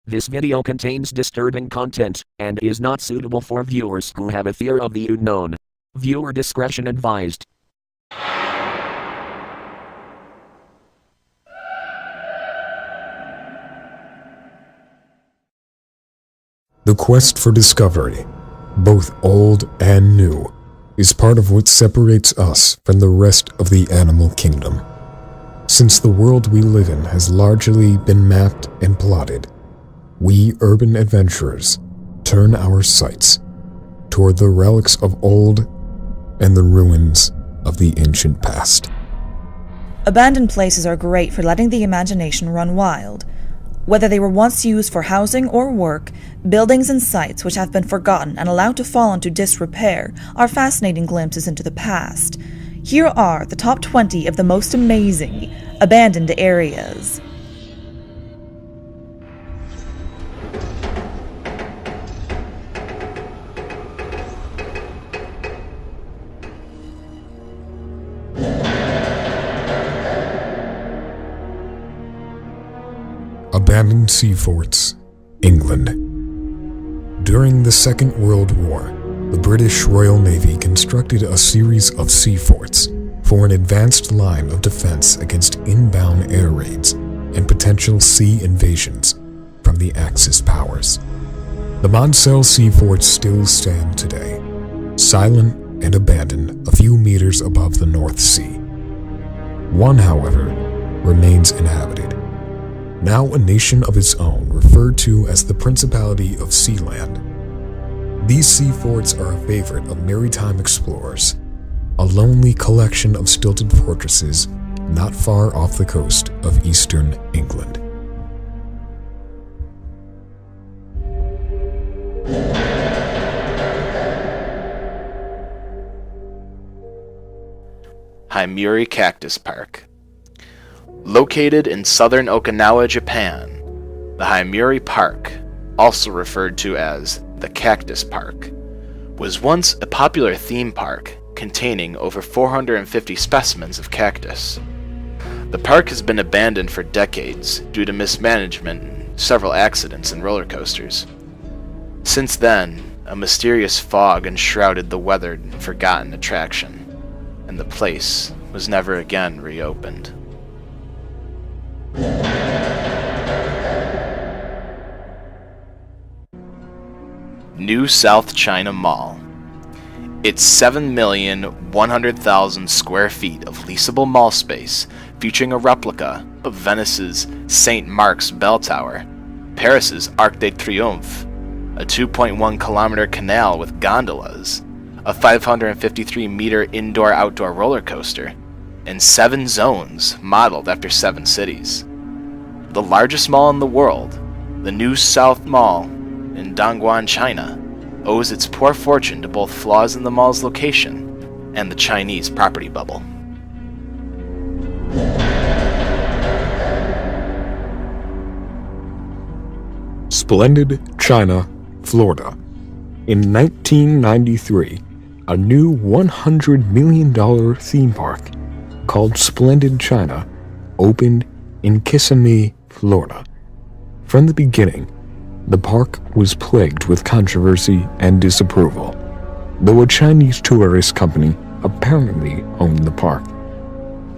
This video contains disturbing content and is not suitable for viewers who have a fear of the unknown. Viewer discretion advised. The quest for discovery, both old and new, is part of what separates us from the rest of the animal kingdom. Since the world we live in has largely been mapped and plotted, we urban adventurers turn our sights toward the relics of old and the ruins of the ancient past. Abandoned places are great for letting the imagination run wild. Whether they were once used for housing or work, buildings and sites which have been forgotten and allowed to fall into disrepair are fascinating glimpses into the past. Here are the top 20 of the most amazing abandoned areas. Abandoned sea forts, England. During the Second World War, the British Royal Navy constructed a series of sea forts for an advanced line of defense against inbound air raids and potential sea invasions from the Axis powers. The Monsell sea forts still stand today, silent and abandoned a few meters above the North Sea. One, however, remains inhabited. Now a nation of its own, referred to as the Principality of Sealand. These sea forts are a favorite of maritime explorers, a lonely collection of stilted fortresses not far off the coast of eastern England. Haimuri Cactus Park. Located in southern Okinawa, Japan, the Haimuri Park, also referred to as the Cactus Park, was once a popular theme park containing over 450 specimens of cactus. The park has been abandoned for decades due to mismanagement and several accidents and roller coasters. Since then, a mysterious fog enshrouded the weathered and forgotten attraction, and the place was never again reopened. New South China Mall. It's 7,100,000 square feet of leasable mall space, featuring a replica of Venice's St. Mark's Bell Tower, Paris's Arc de Triomphe, a 2.1-kilometer canal with gondolas, a 553-meter indoor-outdoor roller coaster, and 7 zones modeled after 7 cities. The largest mall in the world, the New South Mall in Dongguan, China, owes its poor fortune to both flaws in the mall's location and the Chinese property bubble. Splendid China, Florida. In 1993, a new $100 million theme park called Splendid China opened in Kissimmee, Florida. From the beginning, the park was plagued with controversy and disapproval, though a Chinese tourist company apparently owned the park.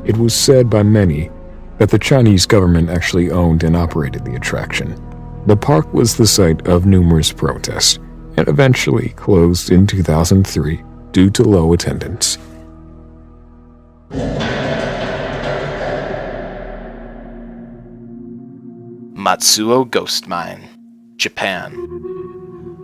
It was said by many that the Chinese government actually owned and operated the attraction. The park was the site of numerous protests and eventually closed in 2003 due to low attendance. Matsuo Ghost Mine, Japan.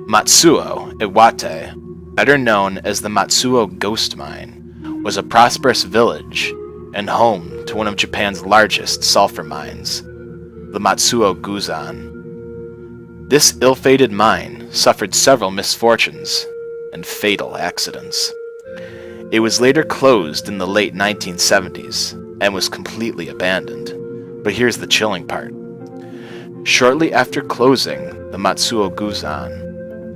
Matsuo Iwate, better known as the Matsuo Ghost Mine, was a prosperous village and home to one of Japan's largest sulfur mines, the Matsuo Guzan. This ill-fated mine suffered several misfortunes and fatal accidents. It was later closed in the late 1970s and was completely abandoned. But here's the chilling part. Shortly after closing the Matsuo Guzan,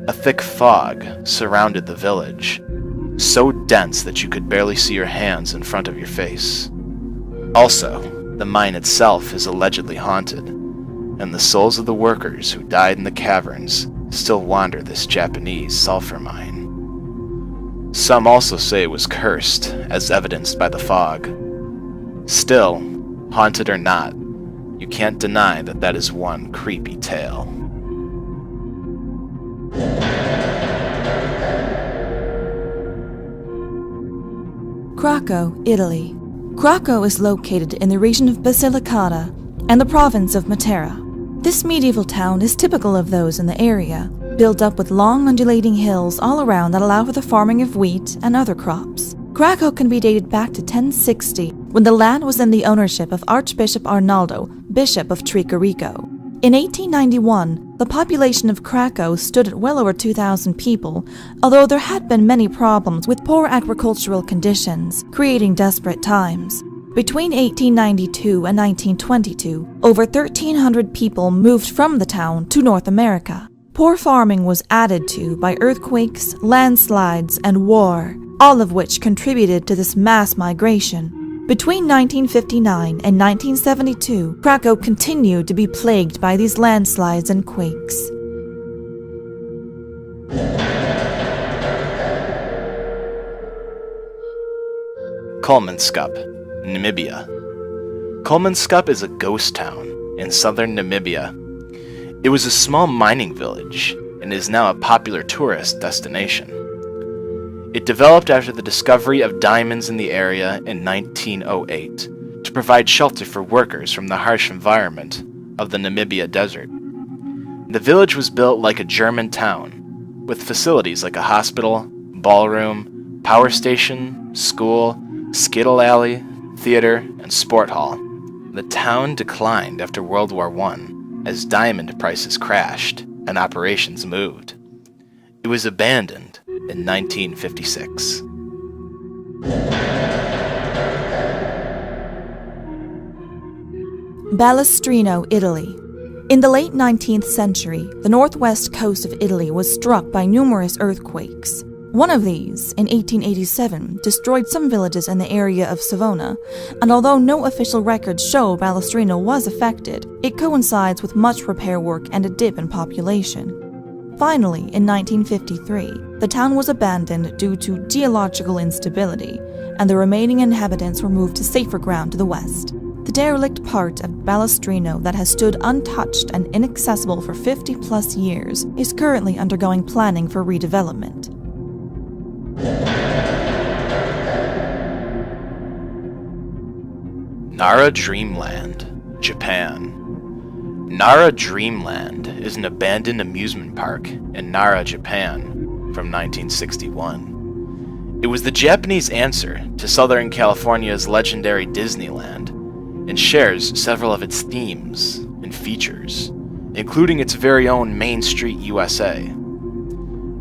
a thick fog surrounded the village, so dense that you could barely see your hands in front of your face. Also, the mine itself is allegedly haunted, and the souls of the workers who died in the caverns still wander this Japanese sulfur mine. Some also say it was cursed, as evidenced by the fog. Still, haunted or not, you can't deny that that is one creepy tale. Krakow, Italy. Krakow is located in the region of Basilicata and the province of Matera. This medieval town is typical of those in the area, built up with long undulating hills all around that allow for the farming of wheat and other crops. Krakow can be dated back to 1060, when the land was in the ownership of Archbishop Arnaldo, Bishop of Tricarico. In 1891, the population of Krakow stood at well over 2,000 people, although there had been many problems with poor agricultural conditions, creating desperate times. Between 1892 and 1922, over 1,300 people moved from the town to North America. Poor farming was added to by earthquakes, landslides, and war, all of which contributed to this mass migration. Between 1959 and 1972, Krakow continued to be plagued by these landslides and quakes. Kolmanskop, Namibia. Kolmanskop is a ghost town in southern Namibia. It was a small mining village and is now a popular tourist destination. It developed after the discovery of diamonds in the area in 1908 to provide shelter for workers from the harsh environment of the Namibia desert. The village was built like a German town, with facilities like a hospital, ballroom, power station, school, skittle alley, theater, and sport hall. The town declined after World War I as diamond prices crashed and operations moved. It was abandoned in 1956. Balestrino, Italy. In the late 19th century, the northwest coast of Italy was struck by numerous earthquakes. One of these, in 1887, destroyed some villages in the area of Savona, and although no official records show Balestrino was affected, it coincides with much repair work and a dip in population. Finally, in 1953, the town was abandoned due to geological instability, and the remaining inhabitants were moved to safer ground to the west. The derelict part of Balestrino that has stood untouched and inaccessible for 50-plus years is currently undergoing planning for redevelopment. Nara Dreamland, Japan. Nara Dreamland is an abandoned amusement park in Nara, Japan, from 1961. It was the Japanese answer to Southern California's legendary Disneyland and shares several of its themes and features, including its very own Main Street USA.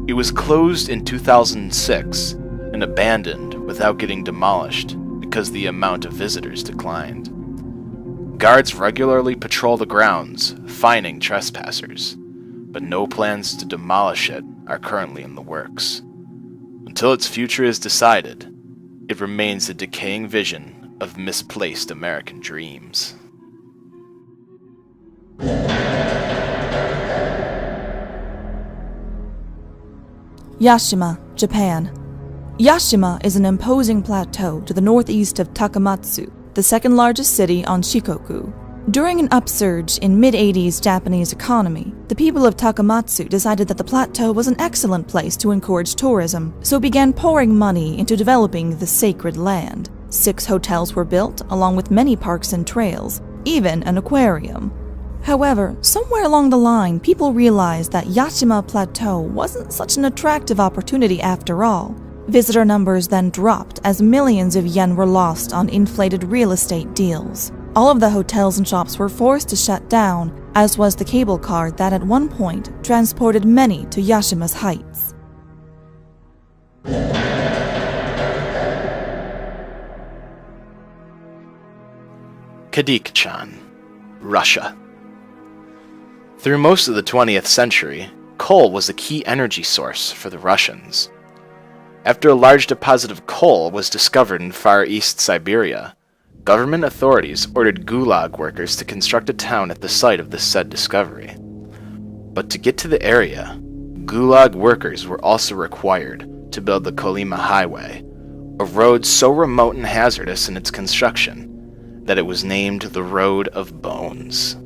It was closed in 2006 and abandoned without getting demolished because the amount of visitors declined. Guards regularly patrol the grounds, fining trespassers, but no plans to demolish it are currently in the works. Until its future is decided, it remains a decaying vision of misplaced American dreams. Yashima, Japan. Yashima is an imposing plateau to the northeast of Takamatsu, the second largest city on Shikoku. During an upsurge in mid-80s Japanese economy, the people of Takamatsu decided that the plateau was an excellent place to encourage tourism, so began pouring money into developing the sacred land. 6 hotels were built, along with many parks and trails, even an aquarium. However, somewhere along the line, people realized that Yashima Plateau wasn't such an attractive opportunity after all. Visitor numbers then dropped as millions of yen were lost on inflated real estate deals. All of the hotels and shops were forced to shut down, as was the cable car that at one point transported many to Yashima's heights. Kadikhchan, Russia. Through most of the 20th century, coal was a key energy source for the Russians. After a large deposit of coal was discovered in Far East Siberia, government authorities ordered Gulag workers to construct a town at the site of the said discovery. But to get to the area, Gulag workers were also required to build the Kolyma Highway, a road so remote and hazardous in its construction that it was named the Road of Bones.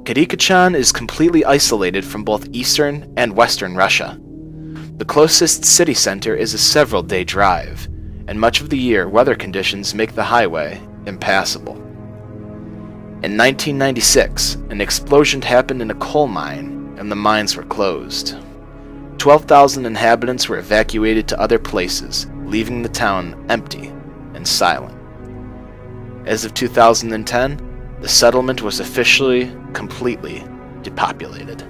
Kilikachan is completely isolated from both eastern and western Russia. The closest city center is a several-day drive, and much of the year weather conditions make the highway impassable. In 1996, an explosion happened in a coal mine, and the mines were closed. 12,000 inhabitants were evacuated to other places, leaving the town empty and silent. As of 2010, the settlement was officially completely depopulated.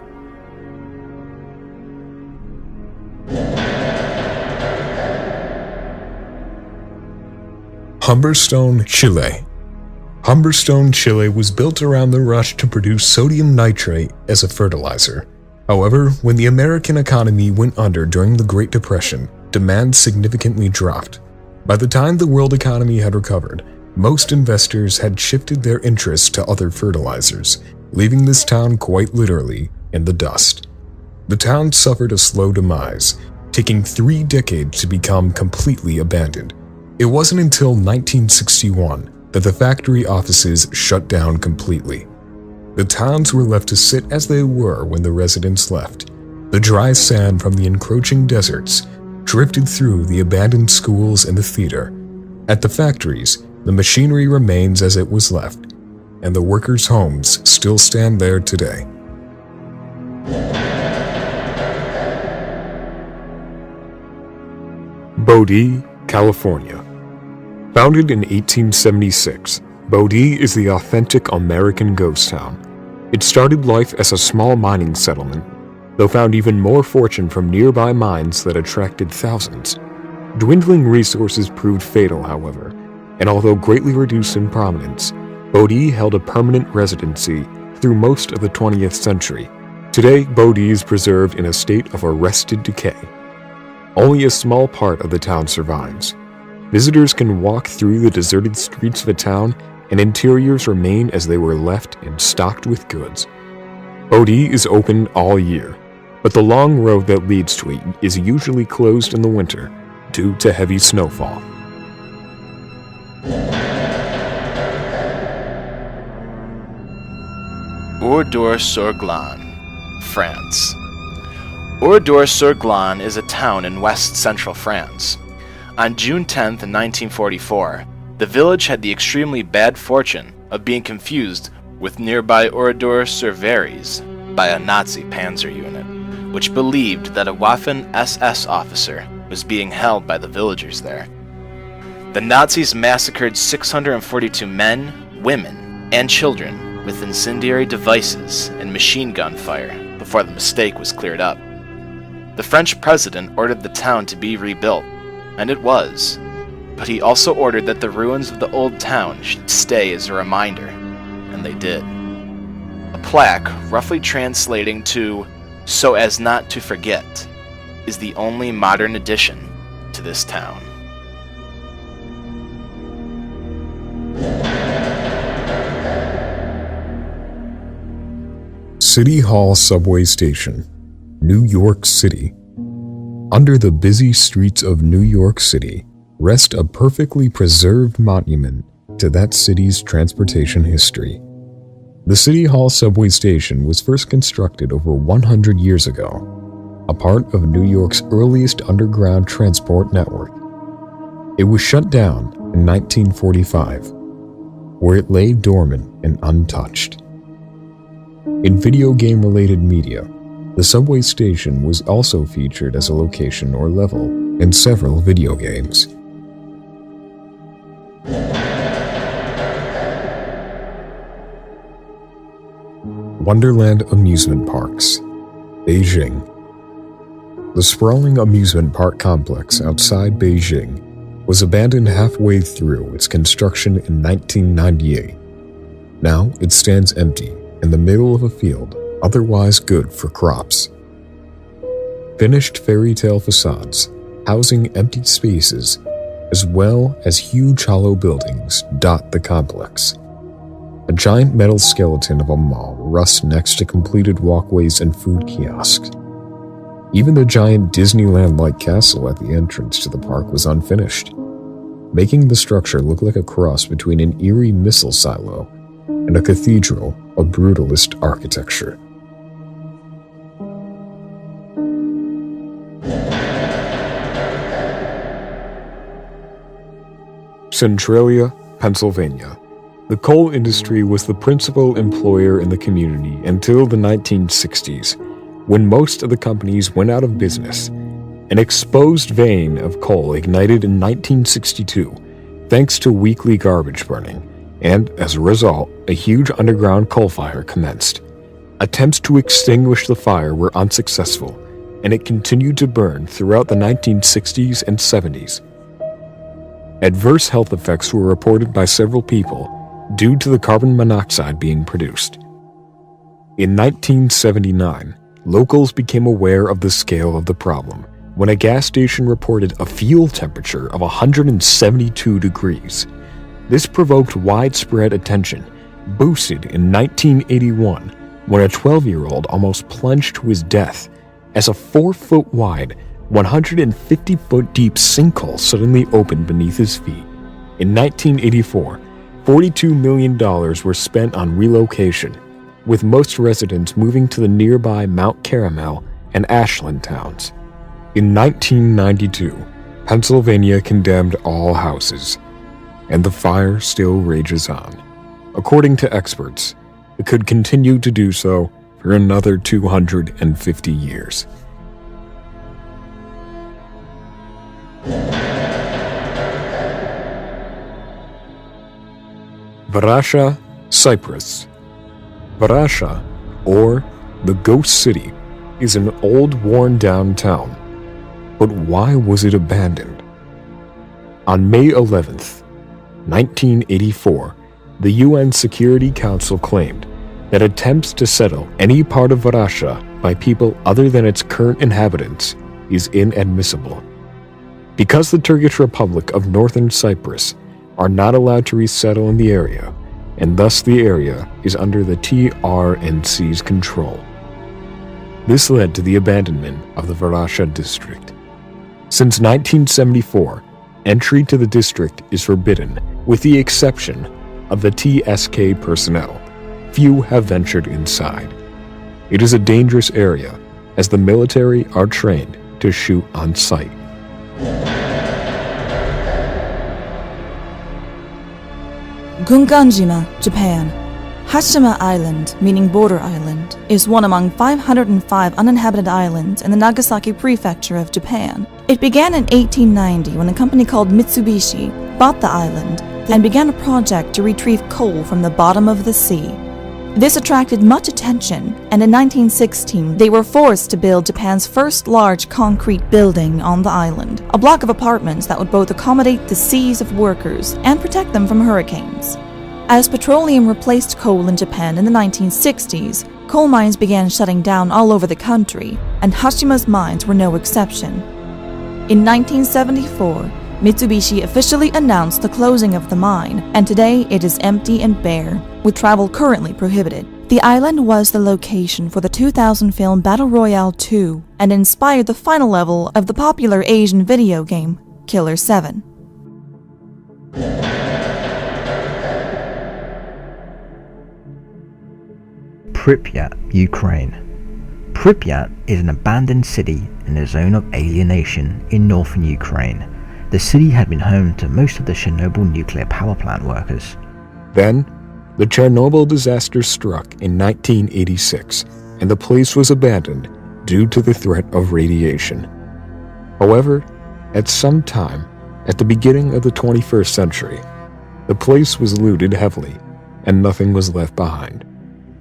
Humberstone, Chile. Humberstone, Chile was built around the rush to produce sodium nitrate as a fertilizer. However, when the American economy went under during the Great Depression, demand significantly dropped. By the time the world economy had recovered, most investors had shifted their interests to other fertilizers, leaving this town quite literally in the dust. The town suffered a slow demise, taking 3 decades to become completely abandoned. It wasn't until 1961 that the factory offices shut down completely. The towns were left to sit as they were when the residents left. The dry sand from the encroaching deserts drifted through the abandoned schools and the theater. At the factories, the machinery remains as it was left, and the workers' homes still stand there today. Bodie, California. Founded in 1876, Bodie is the authentic American ghost town. It started life as a small mining settlement, though found even more fortune from nearby mines that attracted thousands. Dwindling resources proved fatal, however, and although greatly reduced in prominence, Bodie held a permanent residency through most of the 20th century. Today, Bodie is preserved in a state of arrested decay. Only a small part of the town survives. Visitors can walk through the deserted streets of the town, and interiors remain as they were left and stocked with goods. Bodie is open all year, but the long road that leads to it is usually closed in the winter due to heavy snowfall. Oradour-sur-Glane, France. Oradour-sur-Glane is a town in west-central France. On June 10, 1944, the village had the extremely bad fortune of being confused with nearby Oradour-sur-Varèse by a Nazi panzer unit, which believed that a Waffen-SS officer was being held by the villagers there. The Nazis massacred 642 men, women, and children with incendiary devices and machine gun fire before the mistake was cleared up. The French president ordered the town to be rebuilt, and it was, but he also ordered that the ruins of the old town should stay as a reminder, and they did. A plaque, roughly translating to "so as not to forget," is the only modern addition to this town. City Hall Subway Station, New York City. Under the busy streets of New York City rests a perfectly preserved monument to that city's transportation history. The City Hall Subway Station was first constructed over 100 years ago, a part of New York's earliest underground transport network. It was shut down in 1945, where it lay dormant and untouched. In video game-related media, the subway station was also featured as a location or level in several video games. Wonderland Amusement Parks, Beijing. The sprawling amusement park complex outside Beijing was abandoned halfway through its construction in 1998. Now it stands empty in the middle of a field otherwise good for crops. Finished fairy tale facades, housing empty spaces, as well as huge hollow buildings dot the complex. A giant metal skeleton of a mall rusts next to completed walkways and food kiosks. Even the giant Disneyland-like castle at the entrance to the park was unfinished, making the structure look like a cross between an eerie missile silo and a cathedral of brutalist architecture. Centralia, Pennsylvania. The coal industry was the principal employer in the community until the 1960s, when most of the companies went out of business. An exposed vein of coal ignited in 1962, thanks to weekly garbage burning, and as a result, a huge underground coal fire commenced. Attempts to extinguish the fire were unsuccessful, and it continued to burn throughout the 1960s and 70s. Adverse health effects were reported by several people due to the carbon monoxide being produced. In 1979, locals became aware of the scale of the problem when a gas station reported a fuel temperature of 172 degrees. This provoked widespread attention, boosted in 1981 when a 12-year-old almost plunged to his death as a 4-foot-wide, 150-foot-deep sinkhole suddenly opened beneath his feet. In 1984, $42 million were spent on relocation, with most residents moving to the nearby Mount Caramel and Ashland towns. In 1992, Pennsylvania condemned all houses, and the fire still rages on. According to experts, it could continue to do so for another 250 years. Varasha, Cyprus. Varasha, or the Ghost City, is an old, worn-down town. But why was it abandoned? On May 11th, 1984, the UN Security Council claimed that attempts to settle any part of Varasha by people other than its current inhabitants is inadmissible. Because the Turkish Republic of Northern Cyprus are not allowed to resettle in the area, and thus the area is under the TRNC's control. This led to the abandonment of the Varasha district. Since 1974, entry to the district is forbidden, with the exception of the TSK personnel. Few have ventured inside. It is a dangerous area, as the military are trained to shoot on sight. Gunganjima, Japan. Hashima Island, meaning border island, is one among 505 uninhabited islands in the Nagasaki prefecture of Japan. It began in 1890 when a company called Mitsubishi bought the island and began a project to retrieve coal from the bottom of the sea. This attracted much attention, and in 1916 they were forced to build Japan's first large concrete building on the island, a block of apartments that would both accommodate the seas of workers and protect them from hurricanes. As petroleum replaced coal in Japan in the 1960s, coal mines began shutting down all over the country, and Hashima's mines were no exception. In 1974, Mitsubishi officially announced the closing of the mine, and today it is empty and bare, with travel currently prohibited. The island was the location for the 2000 film Battle Royale 2 and inspired the final level of the popular Asian video game, Killer 7. Pripyat, Ukraine. Pripyat is an abandoned city in a zone of alienation in northern Ukraine. The city had been home to most of the Chernobyl nuclear power plant workers. Then, the Chernobyl disaster struck in 1986, and the place was abandoned due to the threat of radiation. However, at some time, at the beginning of the 21st century, the place was looted heavily, and nothing was left behind.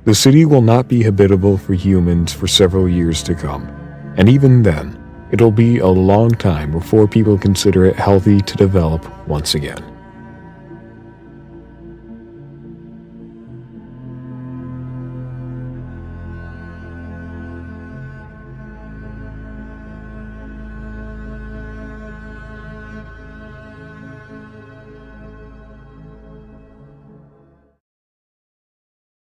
The city will not be habitable for humans for several years to come, and even then, it'll be a long time before people consider it healthy to develop once again.